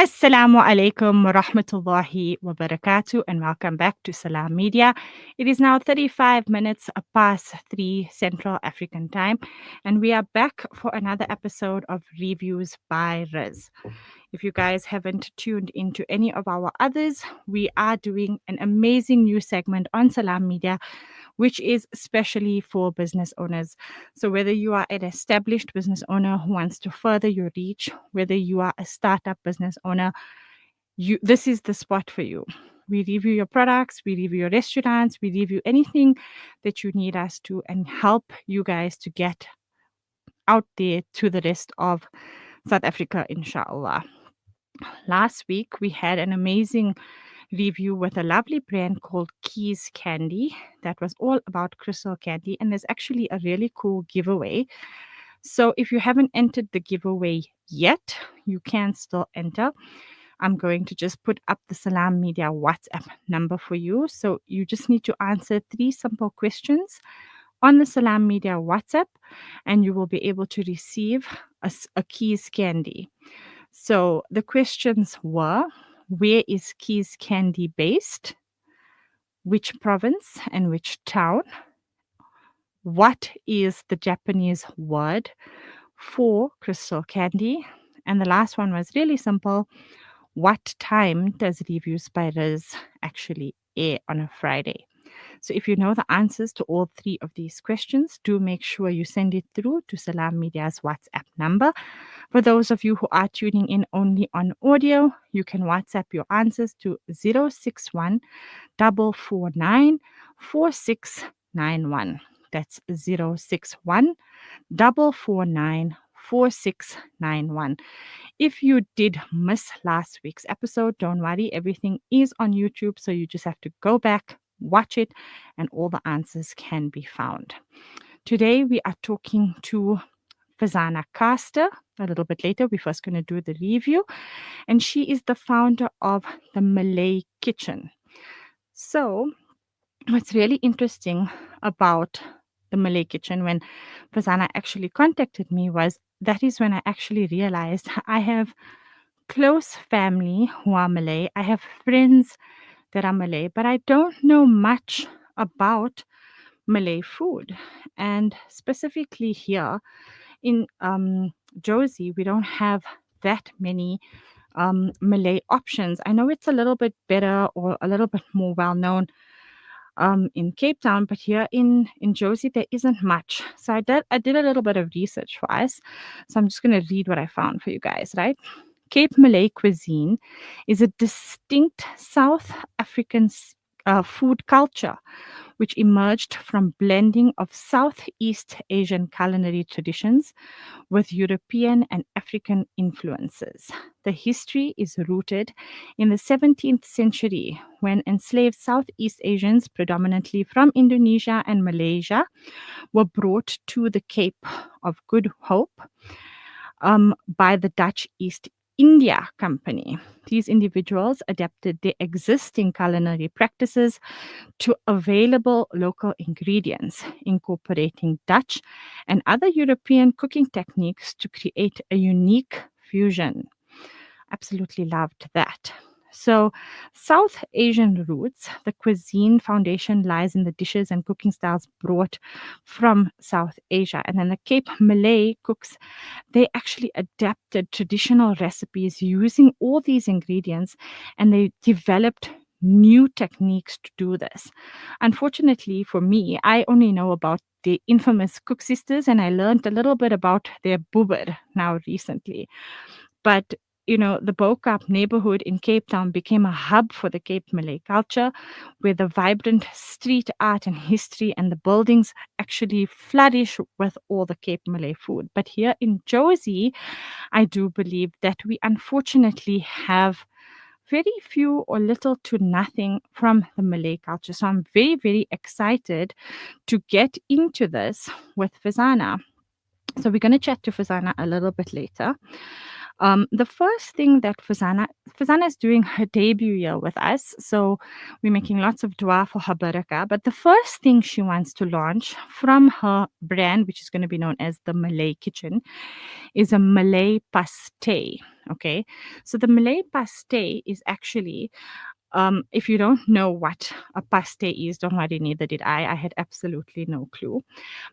Assalamu alaikum wa rahmatullahi wa barakatuh, and welcome back to Salam Media. It is now 35 minutes past 3 Central African time, and we are back for another episode of Reviews by Riz. If you guys haven't tuned into any of our others, we are doing an amazing new segment on Salam Media, which is especially for business owners. So, whether you are an established business owner who wants to further your reach, whether you are a startup business owner, this is the spot for you. We review your products, we review your restaurants, we review anything that you need us to, and help you guys to get out there to the rest of South Africa, inshallah. Last week, we had an amazing review with a lovely brand called Keys Candy that was all about crystal candy. And there's actually a really cool giveaway. So if you haven't entered the giveaway yet, you can still enter. I'm going to just put up the Salam Media WhatsApp number for you. So you just need to answer 3 simple questions on the Salam Media WhatsApp, and you will be able to receive a Keys Candy. So the questions were: where is Keys Candy based? Which province and which town? What is the Japanese word for crystal candy? And the last one was really simple. What time does Reviews by Riz actually air on a Friday? So if you know the answers to all 3 of these questions, do make sure you send it through to Salam Media's WhatsApp number. For those of you who are tuning in only on audio, you can WhatsApp your answers to 061 449 4691. That's 061 449 4691. If you did miss last week's episode, don't worry, everything is on YouTube, so you just have to go back, watch it, and all the answers can be found. Today, we are talking to Farzanah Caster. A little bit later, we're first going to do the review, and she is the founder of the Malay Kitchen. So, what's really interesting about the Malay Kitchen, when Farzanah actually contacted me, was that is when I actually realized I have close family who are Malay. I have friends that are Malay, but I don't know much about Malay food. And specifically here in Josie, we don't have that many Malay options. I know it's a little bit better or a little bit more well known in Cape Town, but here in Josie, there isn't much. So I did a little bit of research for us. So I'm just going to read what I found for you guys, right? Cape Malay cuisine is a distinct South African food culture which emerged from blending of Southeast Asian culinary traditions with European and African influences. The history is rooted in the 17th century when enslaved Southeast Asians, predominantly from Indonesia and Malaysia, were brought to the Cape of Good Hope by the Dutch East India Company. These individuals adapted their existing culinary practices to available local ingredients, incorporating Dutch and other European cooking techniques to create a unique fusion. Absolutely loved that. So, South Asian roots, the cuisine foundation lies in the dishes and cooking styles brought from South Asia. And then the Cape Malay cooks, they actually adapted traditional recipes using all these ingredients, and they developed new techniques to do this. Unfortunately for me, I only know about the infamous Cook Sisters, and I learned a little bit about their boober now recently. But the Bokap neighborhood in Cape Town became a hub for the Cape Malay culture, where the vibrant street art and history and the buildings actually flourish with all the Cape Malay food. But here in Josie, I do believe that we unfortunately have very few or little to nothing from the Malay culture. So I'm very, very excited to get into this with Farzanah. So we're going to chat to Farzanah a little bit later. The first thing that Farzanah is doing her debut year with us, so we're making lots of dua for her barakah. But the first thing she wants to launch from her brand, which is going to be known as the Malay Kitchen, is a Malay pasté. Okay, so the Malay paste is actually, if you don't know what a paste is, don't worry, neither did I. I had absolutely no clue.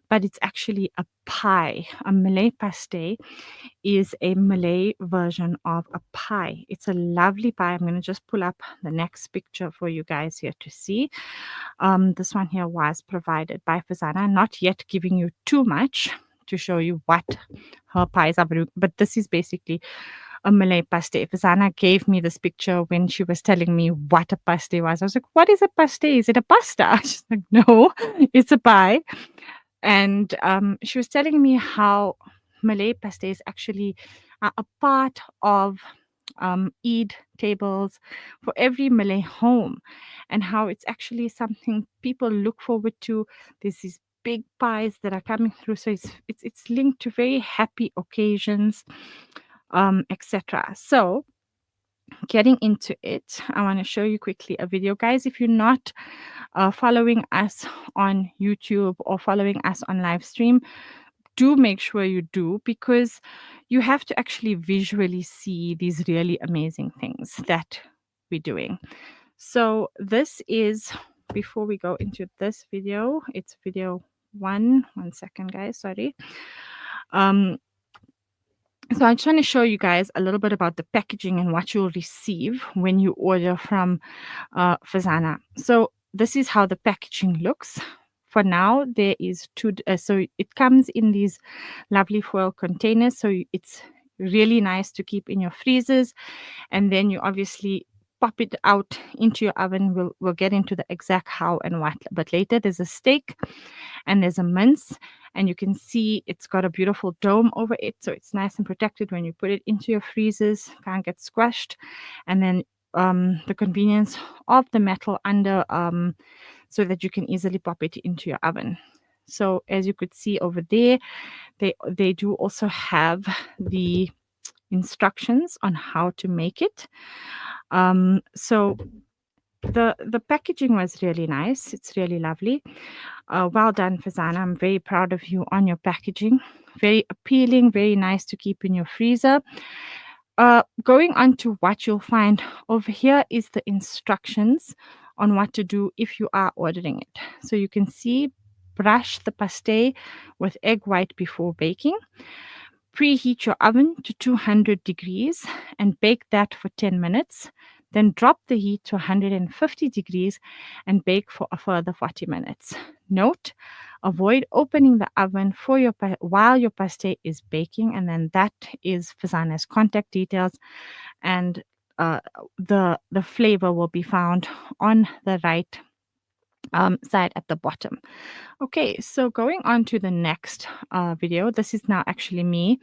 But it's actually a pie. A Malay paste is a Malay version of a pie. It's a lovely pie. I'm going to just pull up the next picture for you guys here to see. This one here was provided by Farzanah, not yet giving you too much to show you what her pies are, but this is basically a Malay paste. Farzanah gave me this picture when she was telling me what a paste was. I was like, "What is a paste? Is it a pasta?" She's like, "No, it's a pie." And she was telling me how Malay pastes actually are a part of Eid tables for every Malay home, and how it's actually something people look forward to. There's these big pies that are coming through, so it's linked to very happy occasions, etc. So getting into it, I want to show you quickly a video, guys. If you're not following us on YouTube or following us on live stream, do make sure you do, because you have to actually visually see these really amazing things that we're doing. So this is, before we go into this video, it's video one second, guys, sorry. So I just want to show you guys a little bit about the packaging and what you'll receive when you order from Farzanah. So this is how the packaging looks. For now, there is two. So it comes in these lovely foil containers. So it's really nice to keep in your freezers, and then you obviously pop it out into your oven. We'll get into the exact how and what, but later. There's a steak and there's a mince, and you can see it's got a beautiful dome over it, so it's nice and protected when you put it into your freezers, can't get squashed. And then the convenience of the metal under, so that you can easily pop it into your oven. So as you could see over there, they do also have the instructions on how to make it. So the packaging was really nice. It's really lovely. Well done, Farzanah. I'm very proud of you on your packaging. Very appealing, very nice to keep in your freezer. Going on to what you'll find over here is the instructions on what to do if you are ordering it. So you can see, brush the paste with egg white before baking. Preheat your oven to 200 degrees and bake that for 10 minutes. Then drop the heat to 150 degrees and bake for a further 40 minutes. Note, avoid opening the oven for while your paste is baking, and then that is Farzanah's contact details, and the flavor will be found on the right side at the bottom. Okay, so going on to the next video. This is now actually me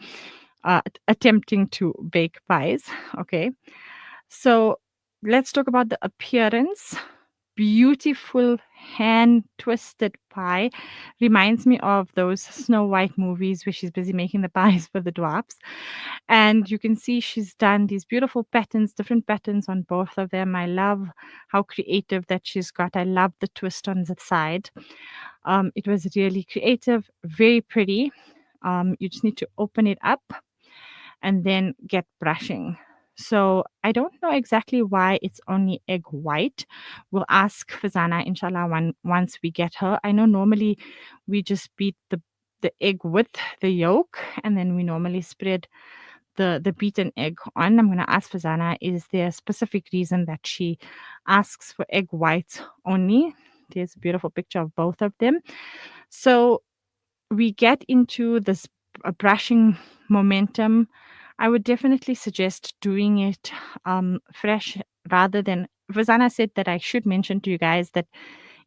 attempting to bake pies. Okay, so let's talk about the appearance. Beautiful hand twisted pie. Reminds me of those Snow White movies where she's busy making the pies for the dwarfs. And you can see she's done these beautiful patterns, different patterns on both of them. I love how creative that she's got. I love the twist on the side. It was really creative, very pretty. You just need to open it up and then get brushing. So I don't know exactly why it's only egg white. We'll ask Farzanah, inshallah, once we get her. I know normally we just beat the egg with the yolk, and then we normally spread the beaten egg on. I'm going to ask Farzanah, is there a specific reason that she asks for egg whites only? There's a beautiful picture of both of them. So we get into this brushing momentum. I would definitely suggest doing it fresh rather than. Farzanah said that I should mention to you guys that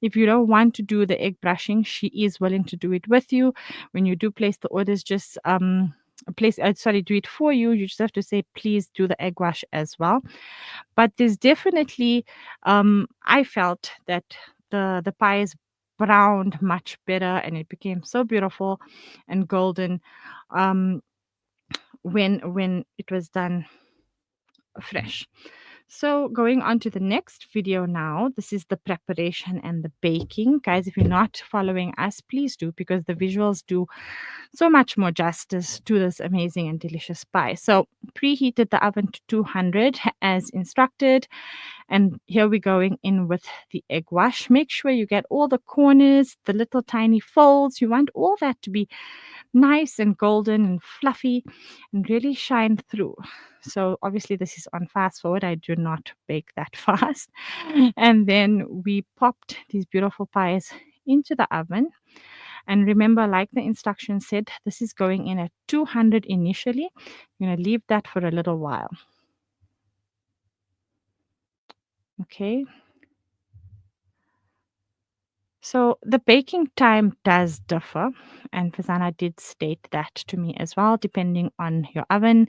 if you don't want to do the egg brushing, she is willing to do it with you. When you do place the orders, just do it for you. You just have to say, please do the egg wash as well. But there's definitely, I felt that the pie is browned much better, and it became so beautiful and golden when it was done fresh. So, going on to the next video now, this is the preparation and the baking. Guys, if you're not following us, please do, because the visuals do so much more justice to this amazing and delicious pie. So, preheated the oven to 200 as instructed. And here we're going in with the egg wash. Make sure you get all the corners, the little tiny folds. You want all that to be nice and golden and fluffy and really shine through. So obviously this is on fast forward. I do not bake that fast. And then we popped these beautiful pies into the oven. And remember, like the instructions said, this is going in at 200 initially. You're going to leave that for a little while. Okay. So the baking time does differ, and Farzanah did state that to me as well, depending on your oven.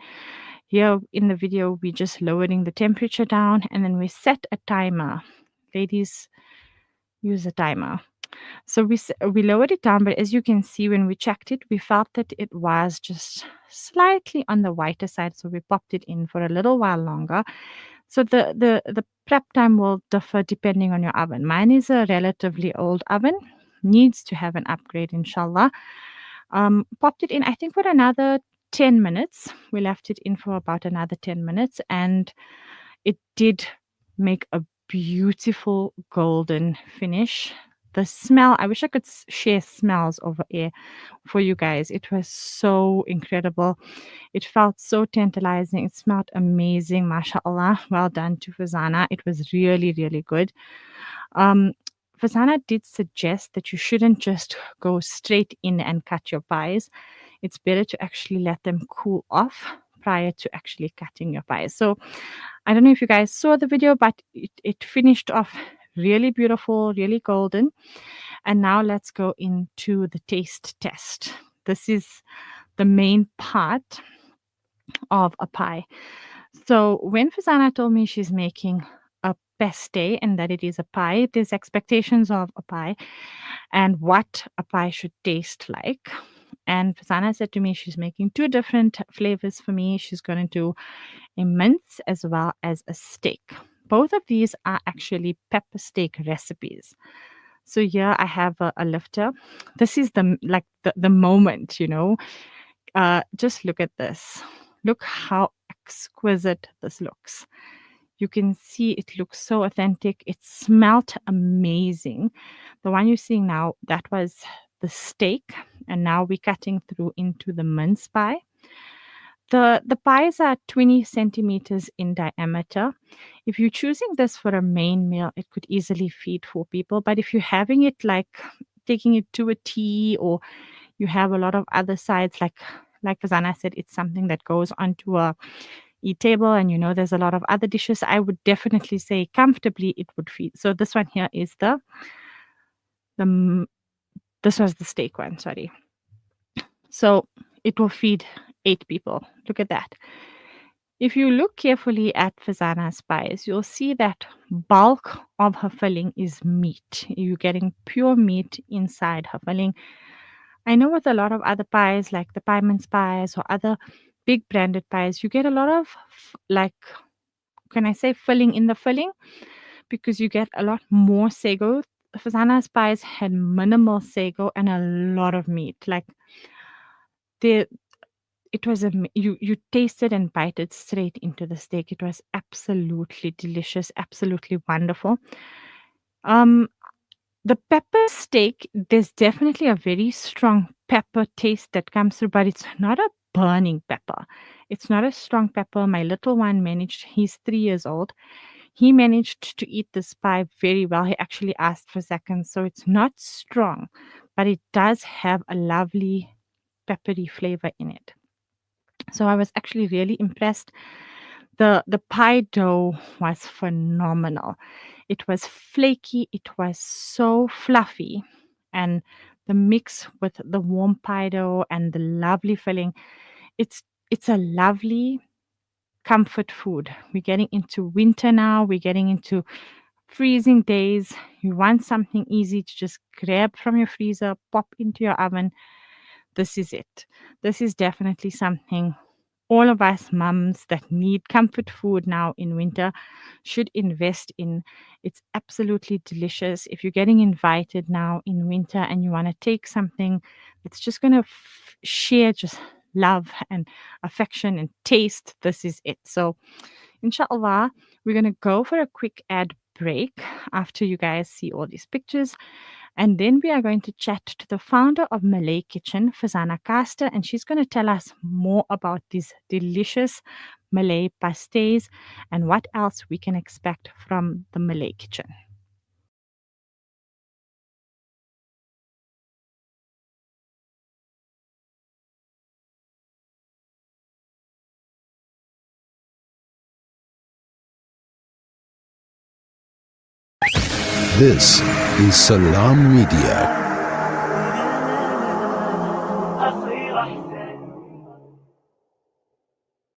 Here in the video, we're just lowering the temperature down, and then we set a timer. Ladies, use a timer. So we lowered it down, but as you can see, when we checked it, we felt that it was just slightly on the whiter side, so we popped it in for a little while longer. So the prep time will differ depending on your oven. Mine is a relatively old oven, needs to have an upgrade, inshallah. Popped it in, I think, for another 10 minutes. We left it in for about another 10 minutes, and it did make a beautiful golden finish. The smell, I wish I could share smells over air for you guys. It was so incredible. It felt so tantalizing. It smelled amazing. MashaAllah. Well done to Farzanah. It was really, really good. Um, Farzanah did suggest that you shouldn't just go straight in and cut your pies. It's better to actually let them cool off prior to actually cutting your pies. So I don't know if you guys saw the video, but it finished off really beautiful, really golden. And now let's go into the taste test. This is the main part of a pie. So when Farzanah told me she's making a peste and that it is a pie, there's expectations of a pie and what a pie should taste like. And Farzanah said to me she's making two different flavors for me. She's going to do a mince as well as a steak. Both of these are actually pepper steak recipes. So here I have a lifter. This is the moment, just look at this. Look how exquisite this looks. You can see it looks so authentic. It smelt amazing. The one you're seeing now, that was the steak, and now we're cutting through into the mince pie. The pies are 20 centimeters in diameter. If you're choosing this for a main meal, it could easily feed 4 people. But if you're having it like taking it to a tea, or you have a lot of other sides, like Farzanah said, it's something that goes onto a eat table, and there's a lot of other dishes, I would definitely say comfortably it would feed. So this one here is the this was the steak one, sorry. So it will feed 8 people. Look at that. If you look carefully at Farzanah's pies, you'll see that bulk of her filling is meat. You're getting pure meat inside her filling. I know with a lot of other pies, like the pie mince pies or other big branded pies, you get a lot of can I say filling in the filling, because you get a lot more sago. Farzanah's pies had minimal sago and a lot of meat. Like the it was you tasted and bite it straight into the steak. It was absolutely delicious, absolutely wonderful. Um, the pepper steak, there's definitely a very strong pepper taste that comes through, but it's not a burning pepper. It's not a strong pepper. My little one managed, he's 3 years old. He managed to eat this pie very well. He actually asked for seconds. So it's not strong, but it does have a lovely peppery flavor in it. So I was actually really impressed. The pie dough was phenomenal. It was flaky, it was so fluffy, and the mix with the warm pie dough and the lovely filling, it's a lovely comfort food. We're getting into winter now, we're getting into freezing days. You want something easy to just grab from your freezer, pop into your oven. This is it. This is definitely something all of us mums that need comfort food now in winter should invest in. It's absolutely delicious. If you're getting invited now in winter and you want to take something that's just going to share just love and affection and taste, this is it. So, inshallah, we're going to go for a quick ad break after you guys see all these pictures. And then we are going to chat to the founder of Malay Kitchen, Farzanah Caster, and she's going to tell us more about these delicious Malay pastéis and what else we can expect from the Malay Kitchen. This is Salam Media.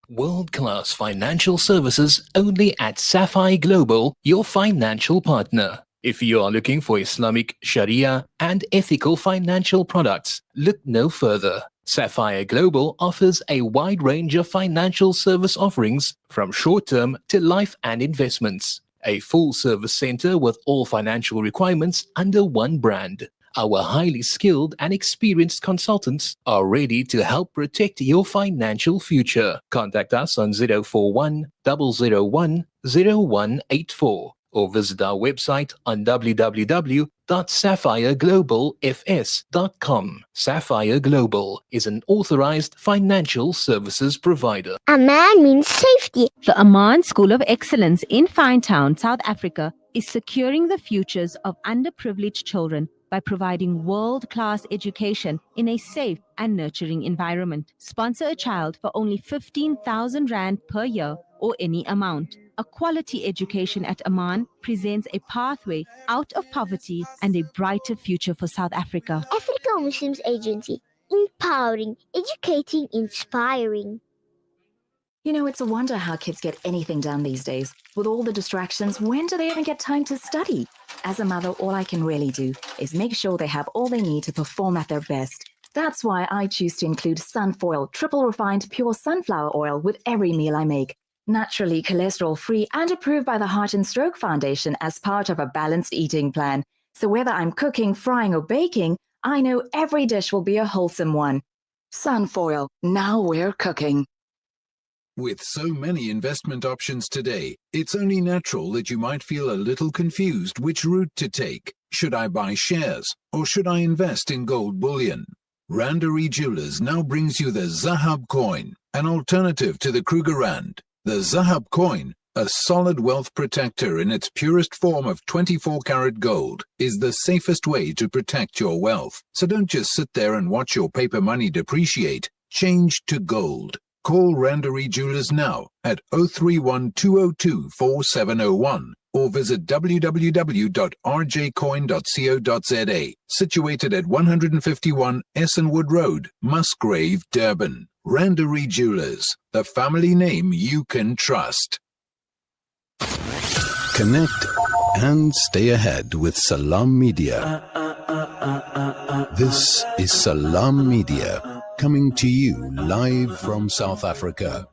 World-class financial services only at Sapphire Global, your financial partner. If you are looking for Islamic, Sharia, and ethical financial products, look no further. Sapphire Global offers a wide range of financial service offerings from short-term to life and investments. A full-service center with all financial requirements under one brand. Our highly skilled and experienced consultants are ready to help protect your financial future. Contact us on 041 001 0184 or visit our website on www.sapphireglobalfs.com. Sapphire Global is an authorized financial services provider. Aman means safety. The Aman School of Excellence in Finetown, South Africa, is securing the futures of underprivileged children by providing world-class education in a safe and nurturing environment. Sponsor a child for only 15,000 Rand per year or any amount. A quality education at Aman presents a pathway out of poverty and a brighter future for South Africa. Africa Muslims Agency. Empowering, educating, inspiring. You know, it's a wonder how kids get anything done these days. With all the distractions, when do they even get time to study? As a mother, all I can really do is make sure they have all they need to perform at their best. That's why I choose to include Sunfoil, triple refined pure sunflower oil with every meal I make. Naturally cholesterol-free and approved by the Heart and Stroke Foundation as part of a balanced eating plan. So whether I'm cooking, frying or baking, I know every dish will be a wholesome one. Sunfoil, now we're cooking. With so many investment options today, it's only natural that you might feel a little confused which route to take. Should I buy shares or should I invest in gold bullion? Randery Jewelers now brings you the Zahab coin, an alternative to the Kruger Rand. The Zahab coin, a solid wealth protector in its purest form of 24-karat gold, is the safest way to protect your wealth. So don't just sit there and watch your paper money depreciate. Change to gold. Call Randery Jewelers now at 031 202 4701 or visit www.rjcoin.co.za. Situated at 151 Essenwood Road, Musgrave, Durban. Randery Jewelers, the family name you can trust. Connect and stay ahead with Salam Media. This is Salam Media, coming to you live from South Africa.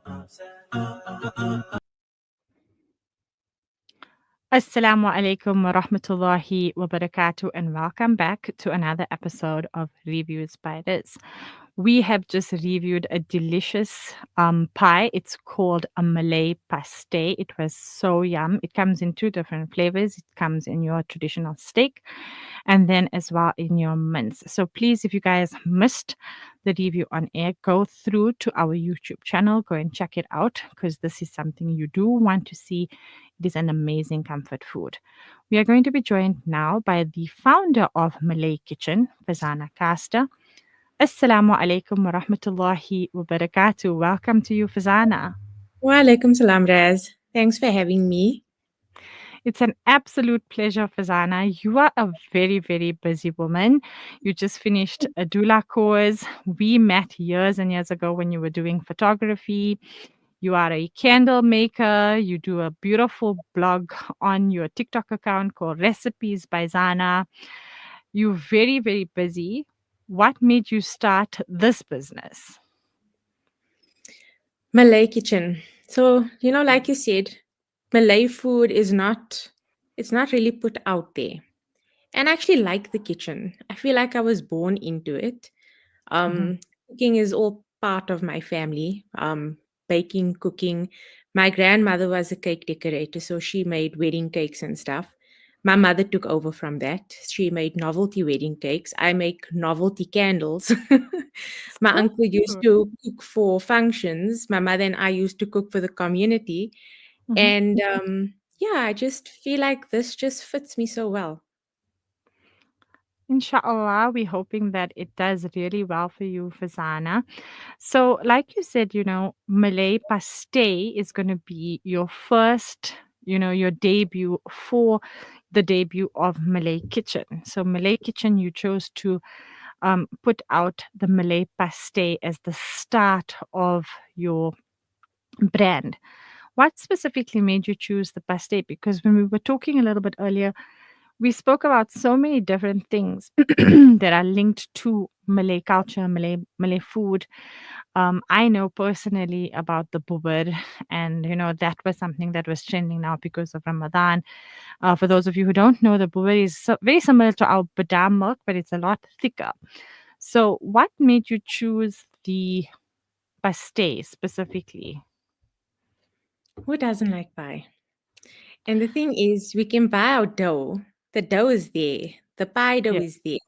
Assalamu alaikum wa rahmatullahi wa barakatuh, and welcome back to another episode of Reviews by Liz. We have just reviewed a delicious pie. It's called a Malay pasté. It was so yum. It comes in 2 different flavors. It comes in your traditional steak and then as well in your mince. So please, if you guys missed the review on air, go through to our YouTube channel. Go and check it out because this is something you do want to see. It is an amazing comfort food. We are going to be joined now by the founder of Malay Kitchen, Farzanah Caster. Assalamu alaikum wa rahmatullahi wa barakatuh. Welcome to you, Farzanah. Wa alaikum salam, Raz. Thanks for having me. It's an absolute pleasure, Farzanah. You are a very, very busy woman. You just finished a doula course. We met years and years ago when you were doing photography. You are a candle maker. You do a beautiful blog on your TikTok account called Recipes by Zana. You're very, very busy. What made you start this business? Malay kitchen. So, like you said, Malay food is not it's not really put out there. And I actually like the kitchen. I feel like I was born into it. Mm-hmm. Cooking is all part of my family. Baking, cooking. My grandmother was a cake decorator, so she made wedding cakes and stuff. My mother took over from that. She made novelty wedding cakes. I make novelty candles. My So uncle used cute. to cook for functions. My mother and I used to cook for the community. Mm-hmm. And yeah, I just feel like this just fits me so well. Inshallah, we're hoping that it does really well for you, Fazana. So, like you said, Malay Pastay is going to be your first, your debut for the debut of Malay Kitchen. So, Malay Kitchen, you chose to put out the Malay Pastay as the start of your brand. What specifically made you choose the pastay? Because when we were talking a little bit earlier, we spoke about so many different things that are linked to Malay culture, Malay food. I know personally about the bubur, and that was something that was trending now because of Ramadan. For those of you who don't know, the bubur is very similar to our badam milk, but it's a lot thicker. So, what made you choose the pastay specifically? Who doesn't like pie? And the thing is, we can buy our dough. The dough is there. The pie dough Yeah. is there.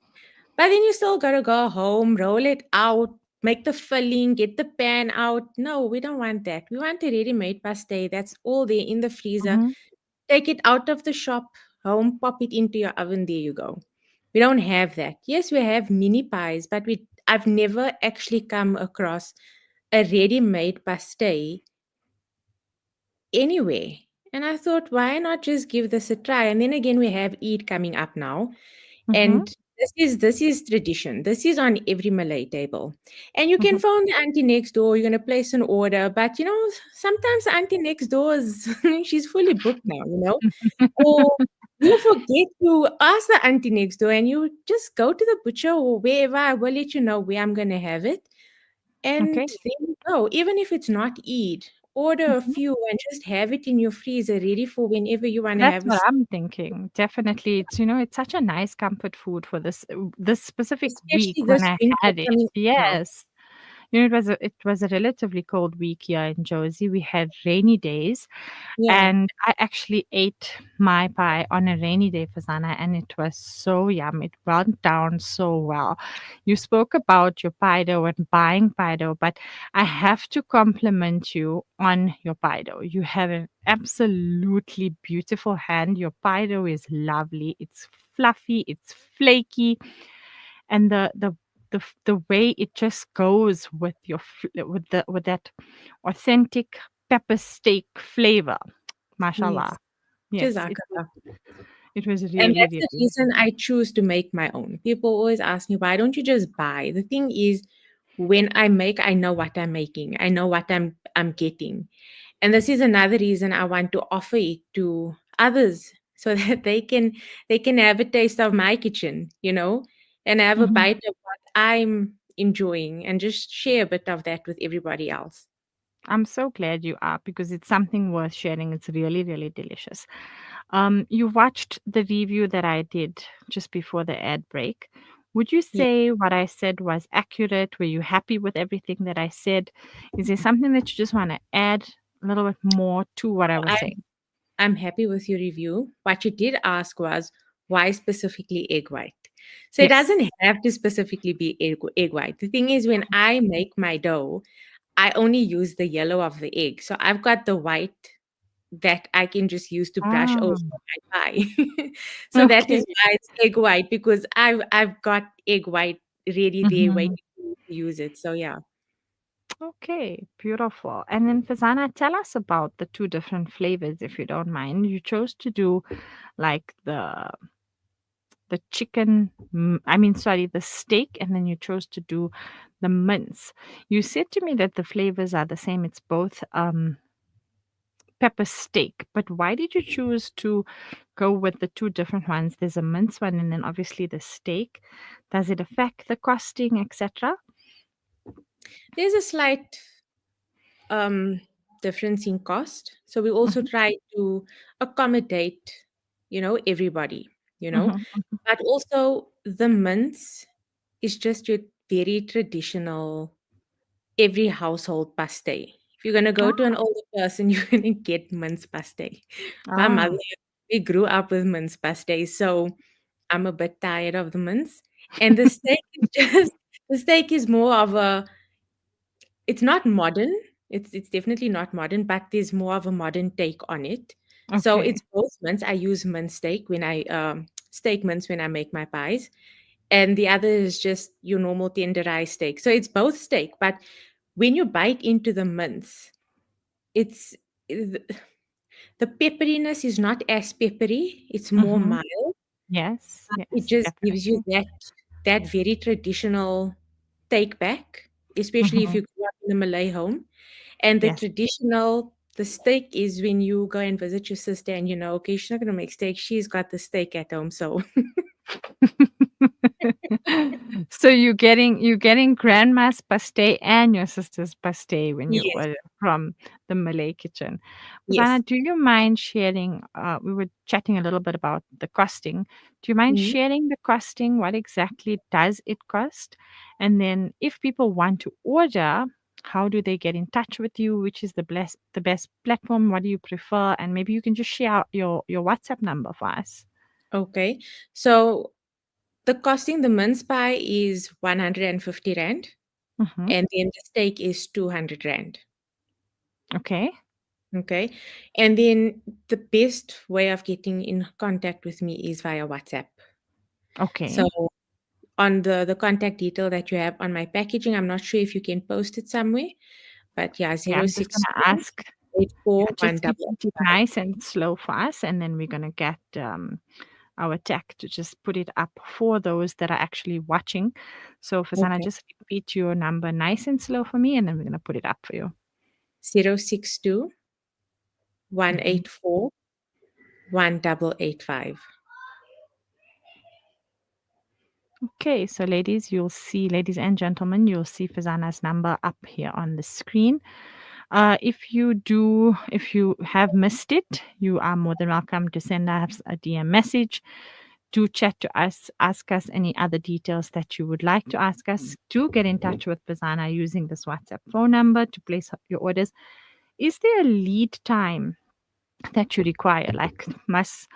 But then you still gotta go home, roll it out, make the filling, get the pan out. No, we don't want that. We want a ready-made pastry that's all there in the freezer. Hmm. Take it out of the shop, home, pop it into your oven. There you go. We don't have that. Yes, we have mini pies, but I've never actually come across a ready-made pastry anyway. And I thought, why not just give this a try? And then again, we have Eid coming up now. Hmm. And this is tradition. This is on every Malay table. And you can Hmm. phone the auntie next door, you're gonna place an order. But sometimes the auntie next door is she's fully booked now. Or you forget to ask the auntie next door and you just go to the butcher or wherever. I will let you know where I'm gonna have it. And Okay. there you go. Even if it's not Eid, order a Mhm. few and just have it in your freezer ready for whenever you want to That's have a what I'm thinking. Definitely, it's such a nice comfort food for this specific week especially when this I winter had it. coming up now. Yes. It was a relatively cold week here in Jersey. We had rainy days, Yeah. and I actually ate my pie on a rainy day, Fazana, and it was so yum. It went down so well. You spoke about your pie dough and buying pie dough, but I have to compliment you on your pie dough. You have an absolutely beautiful hand. Your pie dough is lovely. It's fluffy. It's flaky, and the way it just goes with with that authentic pepper steak flavor. Yes. Mashallah. Yes, Jazakallah. it was And really, that's the really. reason I choose to make my own. People always ask me, why don't you just buy? The thing is, when I make, I know what I'm making. I know what I'm getting. And this is another reason I want to offer it to others so that they can have a taste of my kitchen, and have a Mhm. bite of what I'm enjoying and just share a bit of that with everybody else. I'm so glad you are because it's something worth sharing. It's really, really delicious. You watched the review that I did just before the ad break. Would you Yeah. say what I said was accurate? Were you happy with everything that I said? Is there something that you just want to add a little bit more to what I was saying? I'm happy with your review. What you did ask was why specifically egg white? So it Yes. doesn't have to specifically be egg white. The thing is, when I make my dough, I only use the yellow of the egg. So I've got the white that I can just use to brush over Ah, my pie. So that okay. is why it's egg white, because I've got egg white ready there Mhm. waiting to use it. So yeah. Okay, beautiful. And then Fazana, tell us about the two different flavors, if you don't mind. You chose to do like the chicken, I mean, sorry, the steak, and then you chose to do the mince. You said to me that the flavors are the same. It's both pepper steak, but why did you choose to go with the two different ones? There's a mince one, and then obviously the steak. Does it affect the costing, etc.? There's a slight difference in cost. So we also Mhm, try to accommodate, everybody, mhm, but also the mince is just your very traditional, every household pastéis. If you're gonna go to an older person, you're gonna get mince pastéis. My mother, Oh. we grew up with mince pastéis, so I'm a bit tired of the mince. And the steak is just the steak is more of a, it's not modern. It's definitely not modern, but there's more of a modern take on it. So Okay. it's both mince. I use mince steak when I steak mince when I make my pies, and the other is just your normal tenderized steak. So it's both steak, but when you bite into the mince, it's the pepperiness is not as peppery. It's more Mhm. mild. Yes, It yes, just gives you definitely. that very traditional take back, especially if Mhm. you grew up in a Malay home. And Yes. the steak is when you go and visit your sister and okay, she's not gonna make steak, she's got the steak at home. So So you're getting grandma's pastay and your sister's pastay when you yes, order from the Malay kitchen. yes. Fazana, do you mind sharing? We were chatting a little bit about the costing. Do you mind Mhm. sharing the costing? What exactly does it cost? And then, if people want to order, how do they get in touch with you? Which is the best platform? What do you prefer? And maybe you can just share your WhatsApp number for us. Okay. So the costing the mince pie is 150 rand, Hmm. and then the steak is 200 rand. Okay. Okay. And then the best way of getting in contact with me is via WhatsApp. Okay. So on the contact detail that you have on my packaging, I'm not sure if you can post it somewhere, but yeah, Okay, zero I'm just six gonna two ask. eight Yeah, four one just double repeat it five. nice and slow for us, and then we're gonna get our tech to just put it up for those that are actually watching. So, Fazana, Okay. just repeat your number nice and slow for me, and then we're gonna put it up for you. 062 one Mhm. eight four 1885. Okay, so ladies and gentlemen, you'll see Fazana's number up here on the screen. If you have missed it, you are more than welcome to send us a DM message. Do chat to us, ask us any other details that you would like to ask us. Do get in touch with Bazana using this WhatsApp phone number to place your orders. Is there a lead time that you require? Like, must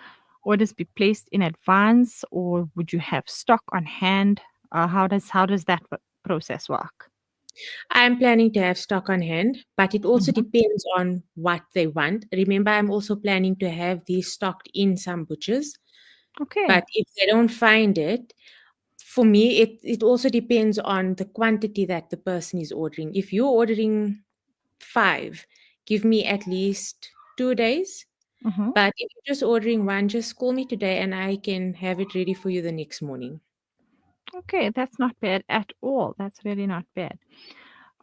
orders be placed in advance, or would you have stock on hand? How does that process work? I'm planning to have stock on hand, but it also Mhm. depends on what they want. Remember, I'm also planning to have these stocked in some butchers, Okay. but if they don't find it, for me, it also depends on the quantity that the person is ordering. If you're ordering 5, give me at least 2 days. Mhm. But if you're just ordering 1, just call me today and I can have it ready for you the next morning. Okay, that's not bad at all. That's really not bad.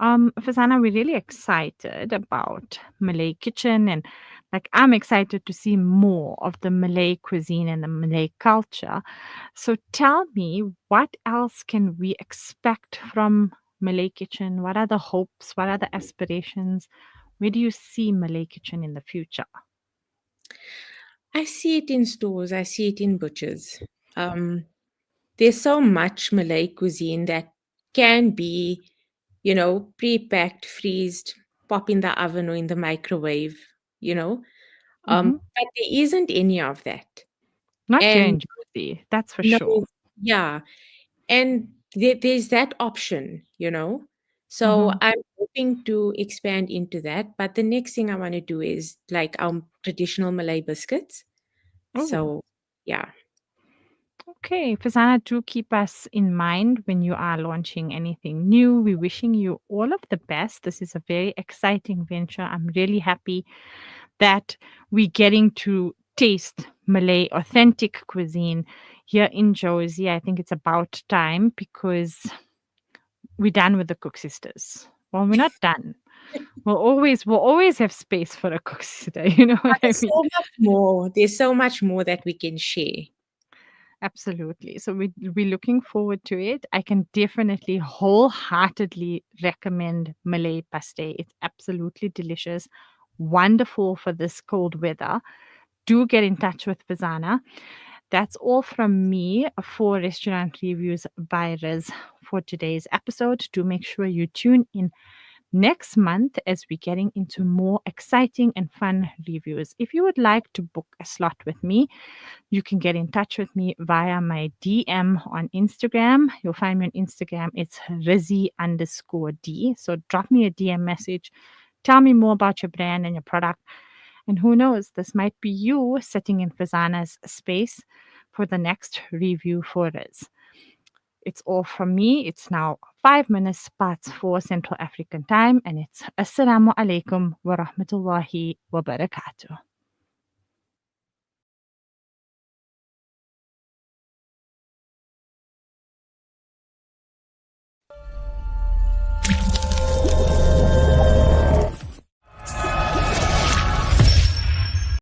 Fazana, we're really excited about Malay kitchen, and like I'm excited to see more of the Malay cuisine and the Malay culture. So tell me, what else can we expect from Malay kitchen? What are the hopes? What are the aspirations? Where do you see Malay kitchen in the future? I see it in stores, I see it in butchers. Um, there's so much Malay cuisine that can be, pre-packed, freezed, pop in the oven or in the microwave, you know. Hmm. But there isn't any of that. Not here And in Jersey, that's for no, sure. yeah, and there's that option. So Hmm. I'm hoping to expand into that. But the next thing I want to do is like our traditional Malay biscuits. Oh. So yeah. Okay, Fazana, do keep us in mind when you are launching anything new. We're wishing you all of the best. This is a very exciting venture. I'm really happy that we're getting to taste Malay authentic cuisine here in Josie. I think it's about time because we're done with the Cook Sisters. Well, we're not done. We'll always have space for a Cook Sister. You know what But I there's mean? so much more. There's so much more that we can share. Absolutely. So we're looking forward to it. I can definitely wholeheartedly recommend Malay paste. It's absolutely delicious, wonderful for this cold weather. Do get in touch with Farzanah. That's all from me for Restaurant Reviews by Riz for today's episode. Do make sure you tune in next month as we're getting into more exciting and fun reviews. If you would like to book a slot with me, you can get in touch with me via my DM on Instagram. You'll find me on Instagram. It's Rizzy_D. So drop me a DM message. Tell me more about your brand and your product. And who knows, this might be you sitting in Farzanah's space for the next review for Riz. It's all from me. It's now 5 minutes past 4 Central African time, and it's Assalamu alaikum wa rahmatullahi wa barakatuh.